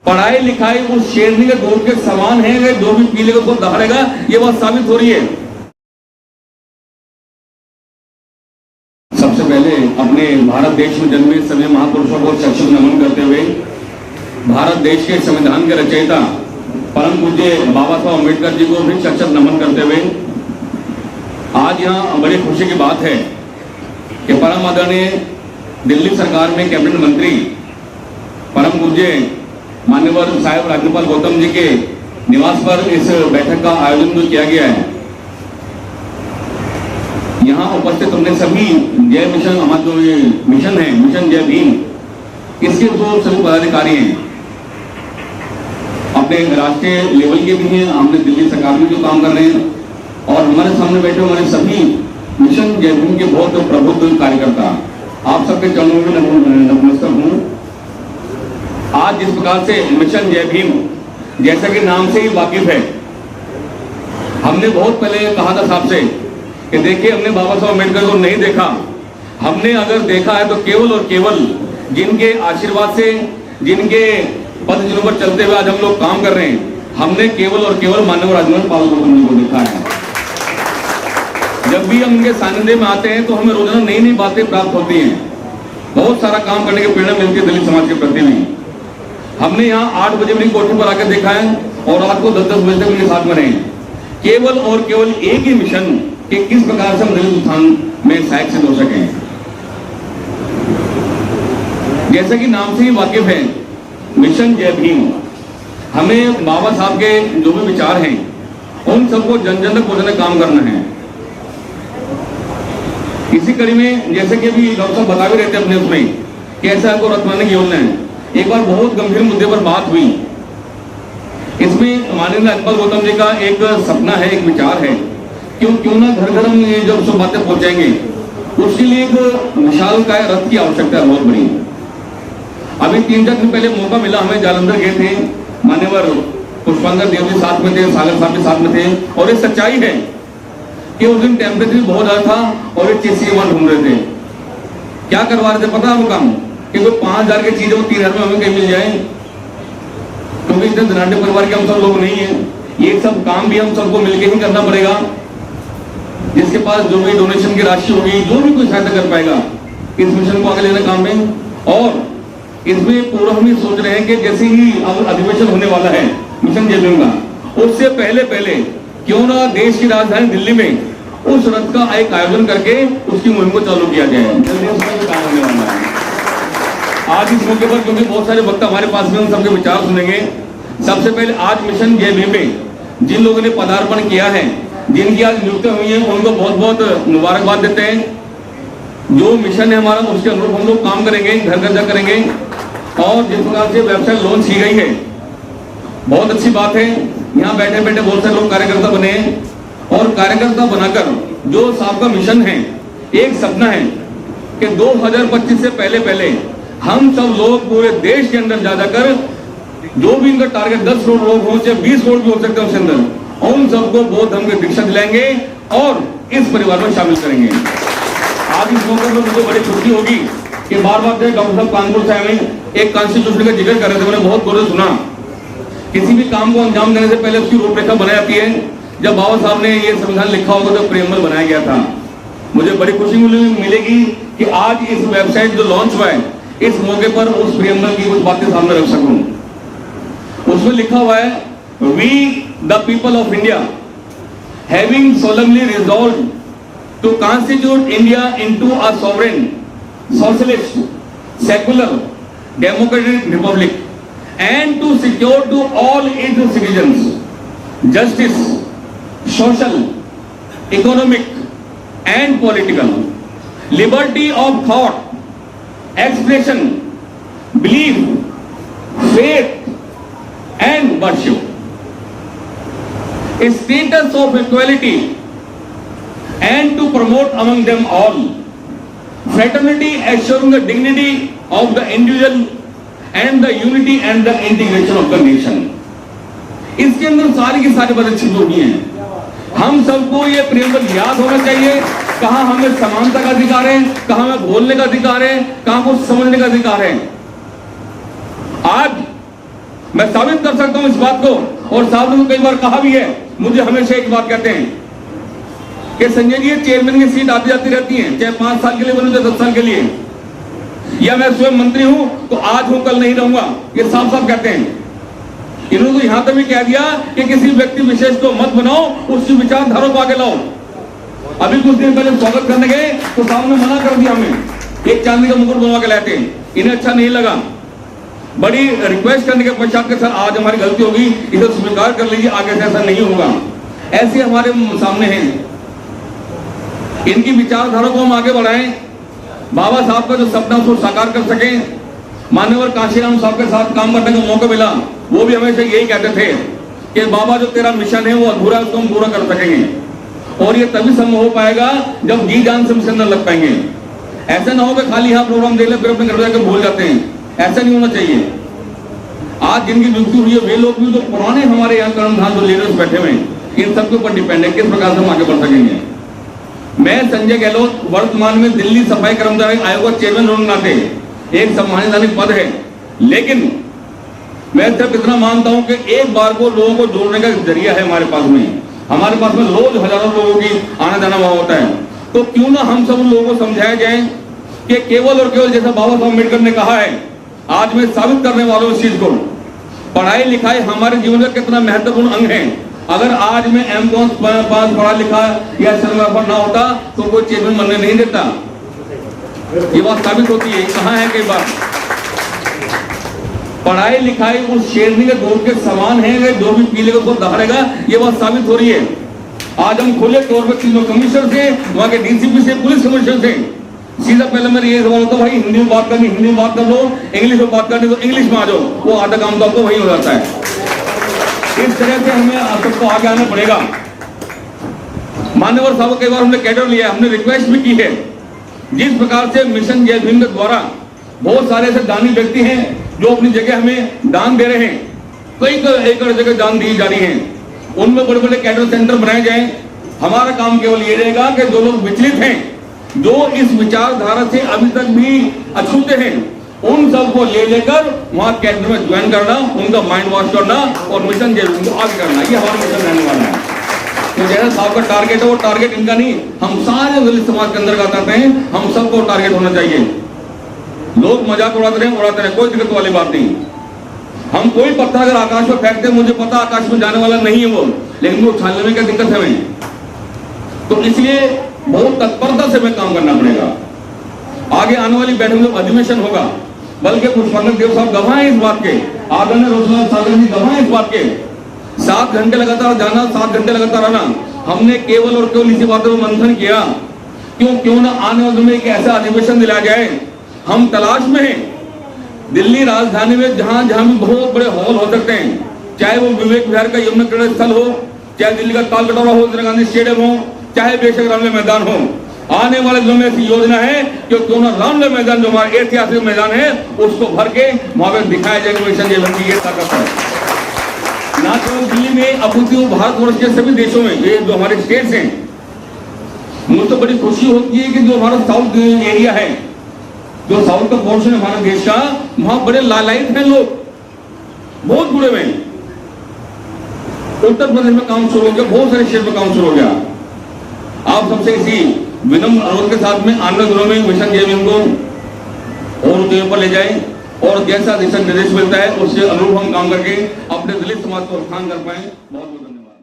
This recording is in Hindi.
पढ़ाई लिखाई उस शेरनी के दूध के समान है, जो भी पी लेगा उसको दहाड़ेगा, ये बात साबित हो रही है। सबसे पहले अपने भारत देश में जन्मे सभी महापुरुषों को सशक्त नमन करते हुए भारत देश के संविधान के रचयिता परम पूज्य बाबा साहब अम्बेडकर जी को भी सशक्त नमन करते हुए आज यहाँ बड़ी खुशी की बात है कि परम आदरणीय दिल्ली सरकार में कैबिनेट मंत्री परम पूज्य मान्यवर साहिब राज्यपाल गौतम जी के निवास पर इस बैठक का आयोजन जो किया गया है। यहाँ उपस्थित हमने सभी जय मिशन, हमारा जो ये मिशन है मिशन जय भीम, इसके जो सभी पदाधिकारी हैं अपने राष्ट्रीय लेवल के भी हैं, हमने दिल्ली सरकार में जो काम कर रहे हैं, और हमारे सामने बैठे हमारे सभी मिशन जय भीम के बहुत प्रबुद्ध कार्यकर्ता, आप सबके चरणों में नमस्कार हूँ। आज जिस प्रकार से मिशन जय भीम जैसा कि नाम से ही वाकिफ है, हमने बहुत पहले कहा था साहब से कि देखिए हमने बाबा साहब अम्बेडकर को नहीं देखा, हमने अगर देखा है तो केवल और केवल जिनके आशीर्वाद से, जिनके पद चिन्हों पर चलते हुए आज हम लोग काम कर रहे हैं, हमने केवल और केवल माननीय राज्यपाल गौतम जी को देखा है। जब भी हम उनके सानिध्य में आते हैं तो हमें रोजाना नई नई बातें प्राप्त होती हैं, बहुत सारा काम करने की प्रेरणा मिलती है दलित समाज के प्रति भी। हमने यहाँ 8 बजे मेरी कोठी पर आकर देखा है और रात को 10-10 बजे तक उनके साथ में रहे, केवल और केवल एक ही मिशन कि किस प्रकार से हम दलित उत्थान में सहायक सिद्ध हो सके। जैसे कि नाम से ही वाकिफ है मिशन जय भीम, हमें बाबा साहब के जो भी विचार हैं उन सबको जन जन तक पहुंचाने का काम करना है। इसी कड़ी में जैसे कि अभी डॉक्टर साहब बता भी रहे थे अपने उसमें कि ऐसा आपको रत्नाने की योजना है, एक बार बहुत गंभीर मुद्दे पर बात हुई। इसमें माननीय राज्यपाल गौतम जी का एक सपना है, एक विचार है, क्यों ना घर घर हम ये जब सब बातें पहुंचाएंगे उसके लिए एक विशालकाय रथ की आवश्यकता है बहुत बड़ी। अभी 3-4 दिन पहले मौका मिला, हमें जालंधर गए थे, मान्यवर पुष्पांकर देव जी साथ में थे, सागर साहब भी साथ में थे, और ये सच्चाई है कि उस दिन टेम्परेचर बहुत ज्यादा था और ये चीसी वहां ढूंढ रहे थे। क्या करवा रहे थे पता है वो काम कि कोई 5000 की चीजें वो 3000 में हमें कहीं मिल जाए, क्योंकि इतने धनाढ़ परिवार के हम सब लोग नहीं है। ये सब काम भी हम सबको मिलकर ही करना पड़ेगा। जिसके पास जो भी डोनेशन की राशि होगी, जो भी कोई सहायता कर पाएगा इस मिशन को आगे लेने काम में। और इसमें पूरा हम ये सोच रहे हैं कि जैसे ही अब अधिवेशन होने वाला है मिशन जय भीम का, उससे पहले क्यों ना देश की राजधानी दिल्ली में उस रथ का एक आयोजन करके उसकी मुहिम को चालू किया जाए। जल्दी उसका काम होने वाला है। आज इस मौके पर क्योंकि बहुत सारे वक्ता हमारे पास में, उन सबके विचार सुनेंगे। सबसे पहले आज मिशन जय भीम में जिन लोगों ने पदार्पण किया है, जिनकी आज नियुक्ति हुई है, उनको बहुत बहुत मुबारकबाद देते हैं। जो मिशन है हमारा उसके अनुरूप हम लोग काम करेंगे, घर घर जा करेंगे। और जिस प्रकार से वेबसाइट लॉन्च की गई है बहुत अच्छी बात है। यहाँ बैठे बैठे बहुत सारे लोग कार्यकर्ता बने हैं और कार्यकर्ता बनाकर जो साहब का मिशन है, एक सपना है कि 2025 से पहले हम सब लोग पूरे देश के अंदर जाकर जो भी इनका टारगेट 10 करोड़ लोग हो, चाहे 20 करोड़ भी हो सकते हैं उसके अंदर, उन सबको बौद्ध धर्म की दीक्षा दिलाएंगे और इस परिवार में शामिल करेंगे। आज इस मौके पर मुझे बड़ी खुशी होगी कि बार डॉक्टर साहब कानपुर साहब में एक कॉन्स्टिट्यूशन का जिक्र कर रहे थे, मैंने बहुत गौर से सुना। किसी भी काम को अंजाम देने से पहले उसकी रूपरेखा बनाई जाती है। जब बाबा साहब ने ये संविधान लिखा होगा तो प्रेमबल बनाया गया था। मुझे बड़ी खुशी मिलेगी कि आज इस वेबसाइट जो लॉन्च हुआ है, इस मौके पर उस प्रेमबल की कुछ बातें सामने रख सकूं। उसमें लिखा हुआ है, we the people of India having solemnly resolved to constitute India into a sovereign, socialist, secular, democratic republic and to secure to all its citizens justice, social, economic and political, liberty of thought, expression, belief, faith and worship, a status of equality and to promote among them all fraternity, assuring the dignity of the individual and the unity and the integration of the nation। इसके अंदर सारी की सारी बातें छिपी हुई हैं। हम सबको ये प्रेमबल याद होना चाहिए, कहाँ हमें समानता का अधिकार है, कहाँ हमें बोलने का अधिकार है, कहाँ कुछ समझने का अधिकार है। आज मैं साबित कर सकता हूं इस बात को, और साहब ने कई बार कहा भी है, मुझे हमेशा एक बात कहते हैं कि संजय जी चेयरमैन की सीट आती जाती रहती है, चाहे 5 साल के लिए बने, चाहे 10 साल के लिए, या मैं स्वयं मंत्री हूं तो आज हूं कल नहीं रहूंगा, ये साफ साफ कहते हैं। इन्होंने तो यहां तक भी कह दिया कि किसी व्यक्ति विशेष को मत बनाओ, उसकी विचारधारा को आगे लाओ। अभी कुछ दिन पहले स्वागत करने गए तो साहब ने मना कर दिया, हमें एक चांदी का मुकुट बनवा के लाते, इन्हें अच्छा नहीं लगा। बड़ी रिक्वेस्ट करने के पश्चात के सर आज हमारी गलती होगी, इसे स्वीकार कर लीजिए, आगे से ऐसा नहीं होगा। ऐसे हमारे सामने हैं, इनकी विचारधारा को हम आगे बढ़ाएं, बाबा साहब का जो सपना उसको साकार कर सकें। मान्यवर काशीराम साहब के साथ काम करने का मौका मिला, वो भी हमेशा यही कहते थे कि बाबा जो तेरा मिशन है वो अधूरा है, उसको हम पूरा कर सकेंगे, और ये तभी संभव हो पाएगा जब जी जान से मिशन न लग पाएंगे। ऐसा ना हो कि खाली यहाँ प्रोग्राम दे ले फिर अपने घर जाकर भूल जाते हैं, ऐसा नहीं होना चाहिए। आज जिनकी मृत्यु हुई है वे लोग भी जो पुराने हमारे यहाँ कर्मधान जो लीडर्स बैठे हुए हैं, इन सबके ऊपर डिपेंड है किस प्रकार से हम आगे बढ़ सकेंगे। मैं संजय गहलोत वर्तमान में दिल्ली सफाई कर्मचारी आयोग का चेयरमैन होने नाते एक सम्मानित पद है, लेकिन मैं सिर्फ इतना मानता हूं कि एक बार को लोगों को जोड़ने का जरिया है हमारे पास में। हमारे पास में रोज हजारों लोगों की आना जाना वहां होता है, तो क्यों ना हम सब लोगों को समझाया जाए कि केवल और केवल जैसा बाबा साहब अम्बेडकर ने कहा है, आज मैं साबित करने वालों इस चीज को, पढ़ाई लिखाई हमारे जीवन का कितना महत्वपूर्ण अंग है। अगर आज मैं M.Com पास पढ़ा लिखा या स्टेनोग्राफर ना होता तो कोई चेयरमैन बनने नहीं देता। ये बात साबित होती है, कहाँ है कई बार पढ़ाई लिखाई उस शेरनी के दूध के समान है, जो भी पीले को दहाड़ेगा, ये बात साबित हो रही है। आज हम खुले तौर पर तीनों कमिश्नर से, वहां के DCP से, पुलिस कमिश्नर से सीधा पहले मेरे ये सवाल होता, भाई हिंदी में बात करनी हिंदी में बात कर लो, इंग्लिश में बात करनी तो इंग्लिश में आ जाओ, वो आधा काम तो आपको वही हो जाता है। इस तरह से हमें सबको आगे आना पड़ेगा। मान्यवर साहब कई बार हमने कैडर लिया, हमने रिक्वेस्ट भी की है। जिस प्रकार से मिशन जय भीम के द्वारा बहुत सारे ऐसे दानी व्यक्ति हैं जो अपनी जगह हमें दान दे रहे हैं, कई एकड़ जगह दान दी जा रही है, उनमें बड़े बड़े कैडर सेंटर बनाए जाए। हमारा काम केवल ये रहेगा कि जो लोग विचलित हैं, जो इस विचारधारा से अभी तक भी अछूते हैं, उन सबको ले लेकर वहां कैडर में ज्वाइन करना, उनका माइंड वॉश करना और मिशन जय भीम को आगे करना, ये हमारा मिशन रहने वाला है। तो जैसा साहब का टारगेट है वो टारगेट इनका नहीं, हम सारे दलित समाज के अंदर बताते हैं, हम सबको टारगेट होना चाहिए। लोग मजाक उड़ाते रहे, कोई दिक्कत वाली बात नहीं। हम कोई पत्थर अगर आकाश में फेंकते, मुझे पता आकाश में जाने वाला नहीं है वो, लेकिन वो उछालने में क्या दिक्कत है हमें। तो इसलिए बहुत तत्परता से हमें काम करना पड़ेगा। आगे आने वाली बैठक में अधिवेशन होगा, बल्कि पुष्पांजलि देव साहब गवाह हैं इस बात के, आदरणीय रोशनलाल सागर जी गवाह हैं इस बात के। 7 घंटे लगातार जाना, 7 घंटे लगातार आना, हमने केवल और केवल इसी बातों पर मंथन किया, क्यों ना आने वाले में एक ऐसा अधिवेशन दिलाया जाए। हम तलाश में हैं दिल्ली राजधानी में जहां जहां भी बहुत बड़े हॉल हो सकते हैं, चाहे वो विवेक विहार का यमुना क्रीड़ा स्थल हो, चाहे दिल्ली का तालकटोरा हो, इंदिरा गांधी स्टेडियम हो, चाहे बेशक रामलीला मैदान हो। आने वाले दिनों में ऐसी योजना है कि क्यों ना रामलीला मैदान जो हमारा ऐतिहासिक मैदान है उसको भर के वहां पर दिखाया जाएगा मिशन जय भीम की ये ताकत है। ना केवल दिल्ली में, अपितु भारतवर्ष के सभी देशों में, ये जो हमारे स्टेट्स हैं, मुझे तो बड़ी खुशी होती है कि जो हमारा साउथ एरिया है, जो साउथ का पोर्शन है हमारे देश का, वहां बड़े लालायित हैं लोग, बहुत बुरे में। उत्तर प्रदेश में काम शुरू हो गया, बहुत सारे स्टेट में काम शुरू हो गया। आप सबसे इसी विनम्र अनुरोध के साथ में आने दिनों में मिशन जय भीम को और ऊंचाई पर ले जाए, और जैसा दिशा निर्देश मिलता है उससे अनुरूप हम काम करके अपने दलित समाज को उत्थान कर पाए। बहुत बहुत धन्यवाद।